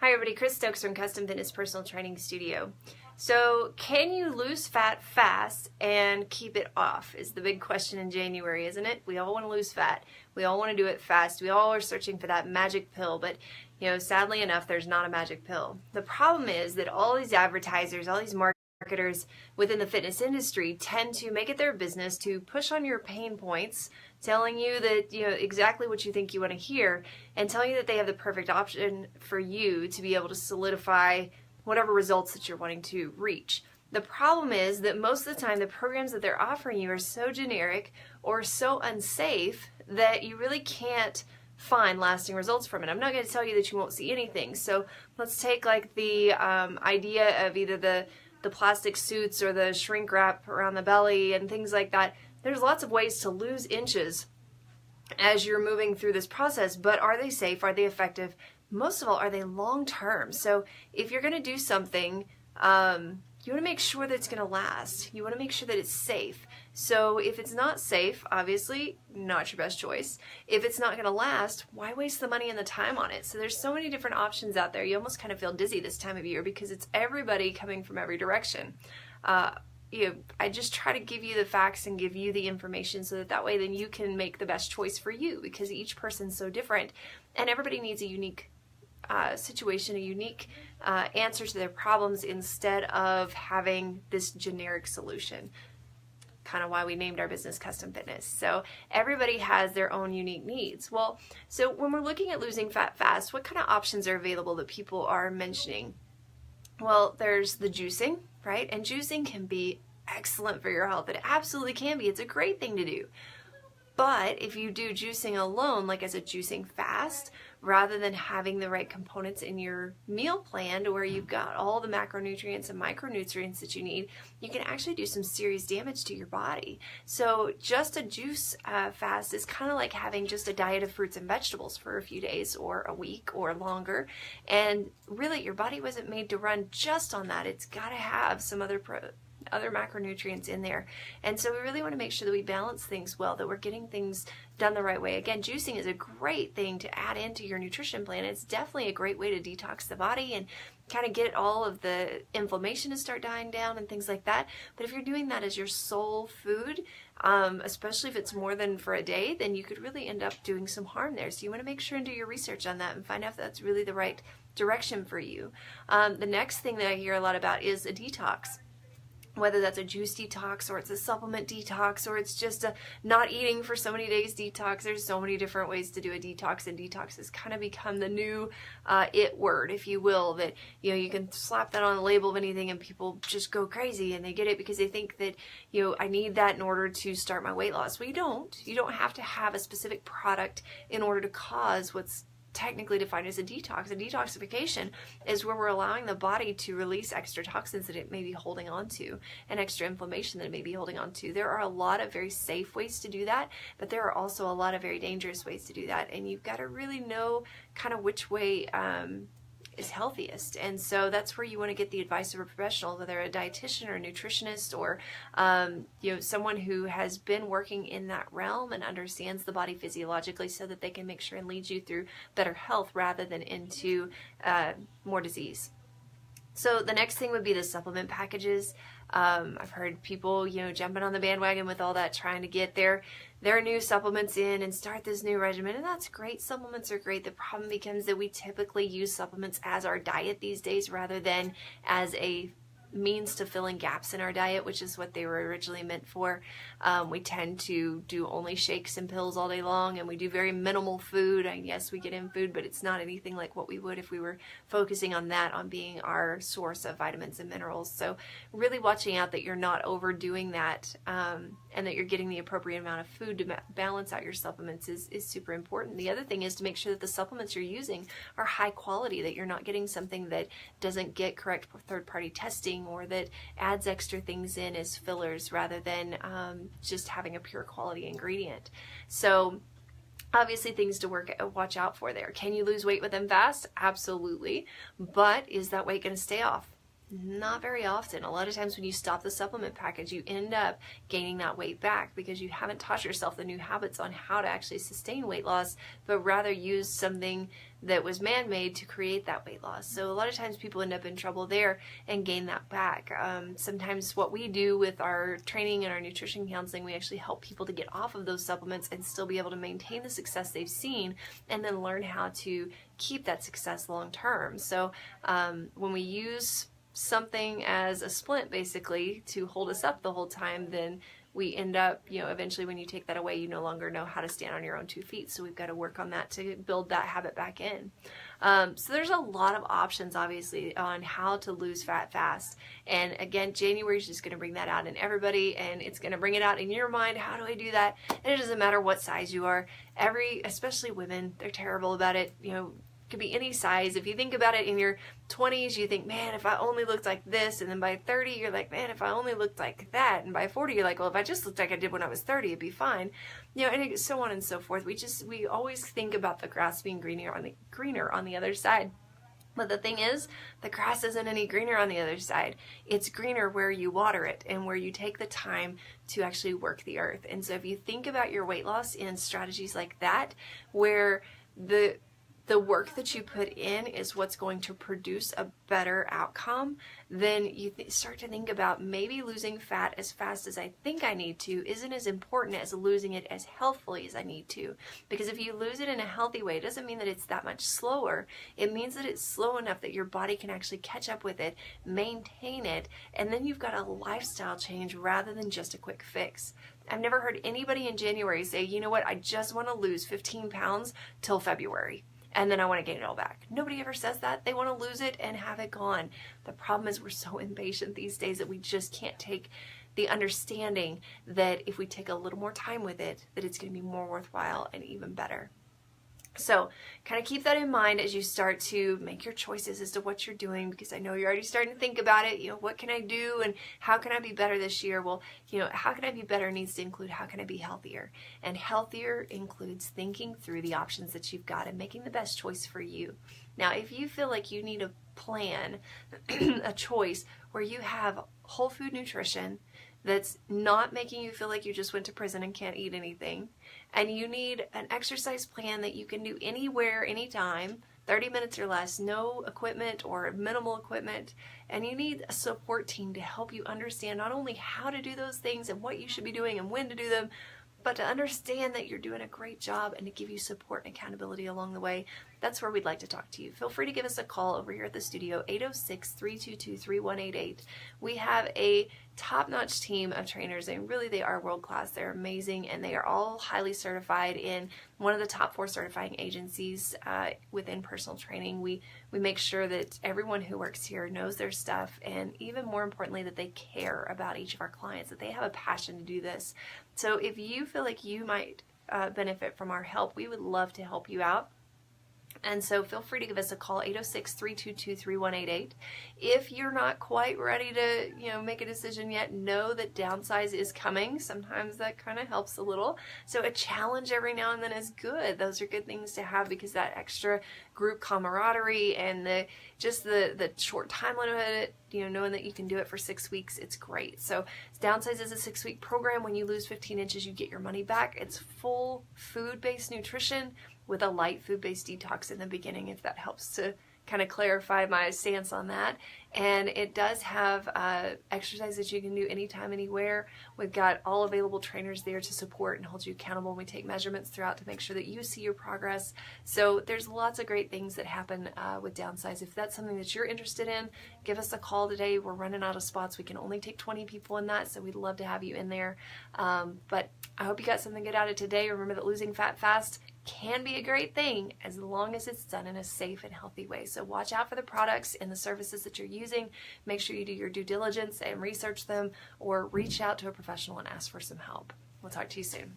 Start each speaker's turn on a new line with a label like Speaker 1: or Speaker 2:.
Speaker 1: Hi everybody, Chris Stokes from Custom Fitness Personal Training Studio. So can you lose fat fast and keep it off is the big question in January, isn't it? We all want to lose fat. We all want to do it fast. We all are searching for that magic pill, but sadly enough, there's not a magic pill. The problem is that all these advertisers, all these marketers within the fitness industry tend to make it their business to push on your pain points, telling you that exactly what you think you want to hear, and telling you that they have the perfect option for you to be able to solidify whatever results that you're wanting to reach. The problem is that most of the time the programs that they're offering you are so generic or so unsafe that you really can't find lasting results from it. I'm not going to tell you that you won't see anything. So let's take like the idea of either the plastic suits or the shrink wrap around the belly and things like that. There's lots of ways to lose inches as you're moving through this process, but are they safe? Are they effective? Most of all, are they long-term? So if you're going to do something, you want to make sure that it's going to last. You want to make sure that it's safe. So if it's not safe, obviously not your best choice. If it's not going to last, why waste the money and the time on it? So there's so many different options out there. You almost kind of feel dizzy this time of year because it's everybody coming from every direction. I just try to give you the facts and give you the information so that way then you can make the best choice for you, because each person's so different and everybody needs a unique situation, a unique answer to their problems instead of having this generic solution. Kind of why we named our business Custom Fitness. So everybody has their own unique needs. Well, so when we're looking at losing fat fast, what kind of options are available that people are mentioning? Well, there's the juicing, right? And juicing can be excellent for your health. It absolutely can be. It's a great thing to do. But if you do juicing alone, like as a juicing fast, rather than having the right components in your meal plan to where you've got all the macronutrients and micronutrients that you need, you can actually do some serious damage to your body. So just a juice fast is kind of like having just a diet of fruits and vegetables for a few days or a week or longer. And really, your body wasn't made to run just on that. It's got to have some other macronutrients in there. And so we really want to make sure that we balance things well, that we're getting things done the right way. Again, juicing is a great thing to add into your nutrition plan. It's definitely a great way to detox the body and kind of get all of the inflammation to start dying down and things like that. But if you're doing that as your sole food, especially if it's more than for a day, then you could really end up doing some harm there. So you want to make sure and do your research on that and find out if that's really the right direction for you. The next thing that I hear a lot about is a detox. Whether that's a juice detox or it's a supplement detox or it's just a not eating for so many days detox. There's so many different ways to do a detox, and detox has kind of become the new it word, if you will, that you can slap that on the label of anything and people just go crazy and they get it because they think that I need that in order to start my weight loss. Well, you don't have to have a specific product in order to cause what's technically defined as a detox. A detoxification is where we're allowing the body to release extra toxins that it may be holding on to and extra inflammation that it may be holding on to. There are a lot of very safe ways to do that, but there are also a lot of very dangerous ways to do that, and you've got to really know kind of which way is healthiest. And so that's where you want to get the advice of a professional, whether a dietitian or a nutritionist or someone who has been working in that realm and understands the body physiologically, so that they can make sure and lead you through better health rather than into more disease. So the next thing would be the supplement packages. I've heard people, jumping on the bandwagon with all that, trying to get their new supplements in and start this new regimen, and that's great. Supplements are great. The problem becomes that we typically use supplements as our diet these days rather than as a means to filling gaps in our diet, which is what they were originally meant for. We tend to do only shakes and pills all day long, and we do very minimal food. And yes, we get in food, but it's not anything like what we would if we were focusing on that, on being our source of vitamins and minerals. So really watching out that you're not overdoing that, and that you're getting the appropriate amount of food to balance out your supplements is super important. The other thing is to make sure that the supplements you're using are high quality, that you're not getting something that doesn't get correct third-party testing or that adds extra things in as fillers rather than just having a pure quality ingredient. So obviously things to watch out for there. Can you lose weight with them fast? Absolutely. But is that weight going to stay off? Not very often. A lot of times when you stop the supplement package, you end up gaining that weight back because you haven't taught yourself the new habits on how to actually sustain weight loss, but rather use something that was man-made to create that weight loss. So a lot of times people end up in trouble there and gain that back. Sometimes what we do with our training and our nutrition counseling, we actually help people to get off of those supplements and still be able to maintain the success they've seen, and then learn how to keep that success long term. So when we use something as a splint basically to hold us up the whole time, then we end up, eventually when you take that away, you no longer know how to stand on your own 2 feet. So we've got to work on that to build that habit back in. So there's a lot of options, obviously, on how to lose fat fast. And again, January is just going to bring that out in everybody, and it's going to bring it out in your mind. How do I do that? And it doesn't matter what size you are. Especially women, they're terrible about it. Could be any size. If you think about it, in your 20s, you think, man, if I only looked like this. And then by 30, you're like, man, if I only looked like that. And by 40, you're like, well, if I just looked like I did when I was 30, it'd be fine. And so on and so forth. We always think about the grass being greener on the other side. But the thing is, the grass isn't any greener on the other side. It's greener where you water it and where you take the time to actually work the earth. And so if you think about your weight loss in strategies like that, where the work that you put in is what's going to produce a better outcome, then you start to think about maybe losing fat as fast as I think I need to isn't as important as losing it as healthfully as I need to. Because if you lose it in a healthy way, it doesn't mean that it's that much slower. It means that it's slow enough that your body can actually catch up with it, maintain it, and then you've got a lifestyle change rather than just a quick fix. I've never heard anybody in January say, you know what, I just want to lose 15 pounds till February, and then I want to gain it all back. Nobody ever says that. They want to lose it and have it gone. The problem is we're so impatient these days that we just can't take the understanding that if we take a little more time with it, that it's going to be more worthwhile and even better. So kind of keep that in mind as you start to make your choices as to what you're doing, because I know you're already starting to think about it. What can I do and how can I be better this year? Well, how can I be better needs to include how can I be healthier? And healthier includes thinking through the options that you've got and making the best choice for you. Now, if you feel like you need a plan, a choice where you have whole food nutrition that's not making you feel like you just went to prison and can't eat anything, and you need an exercise plan that you can do anywhere, anytime, 30 minutes or less, no equipment or minimal equipment, and you need a support team to help you understand not only how to do those things and what you should be doing and when to do them, but to understand that you're doing a great job and to give you support and accountability along the way, that's where we'd like to talk to you. Feel free to give us a call over here at the studio, 806-322-3188. We have a top-notch team of trainers, and really they are world-class. They're amazing, and they are all highly certified in one of the top 4 certifying agencies within personal training. We make sure that everyone who works here knows their stuff, and even more importantly, that they care about each of our clients, that they have a passion to do this. So if you feel like you might benefit from our help, we would love to help you out. And so feel free to give us a call, 806-322-3188. If you're not quite ready to, make a decision yet, know that downsize is coming. Sometimes that kind of helps a little. So a challenge every now and then is good. Those are good things to have, because that extra group camaraderie and the short time limit, knowing that you can do it for 6 weeks, it's great. So downsize is a 6-week program. When you lose 15 inches, you get your money back. It's full food-based nutrition with a light food-based detox in the beginning, if that helps to kind of clarify my stance on that. And it does have exercise that you can do anytime, anywhere. We've got all available trainers there to support and hold you accountable. We take measurements throughout to make sure that you see your progress. So there's lots of great things that happen with downsize. If that's something that you're interested in, give us a call today. We're running out of spots. We can only take 20 people in that, so we'd love to have you in there. But I hope you got something good out of today. Remember that losing fat fast can be a great thing as long as it's done in a safe and healthy way. So watch out for the products and the services that you're using. Make sure you do your due diligence and research them, or reach out to a professional and ask for some help. We'll talk to you soon.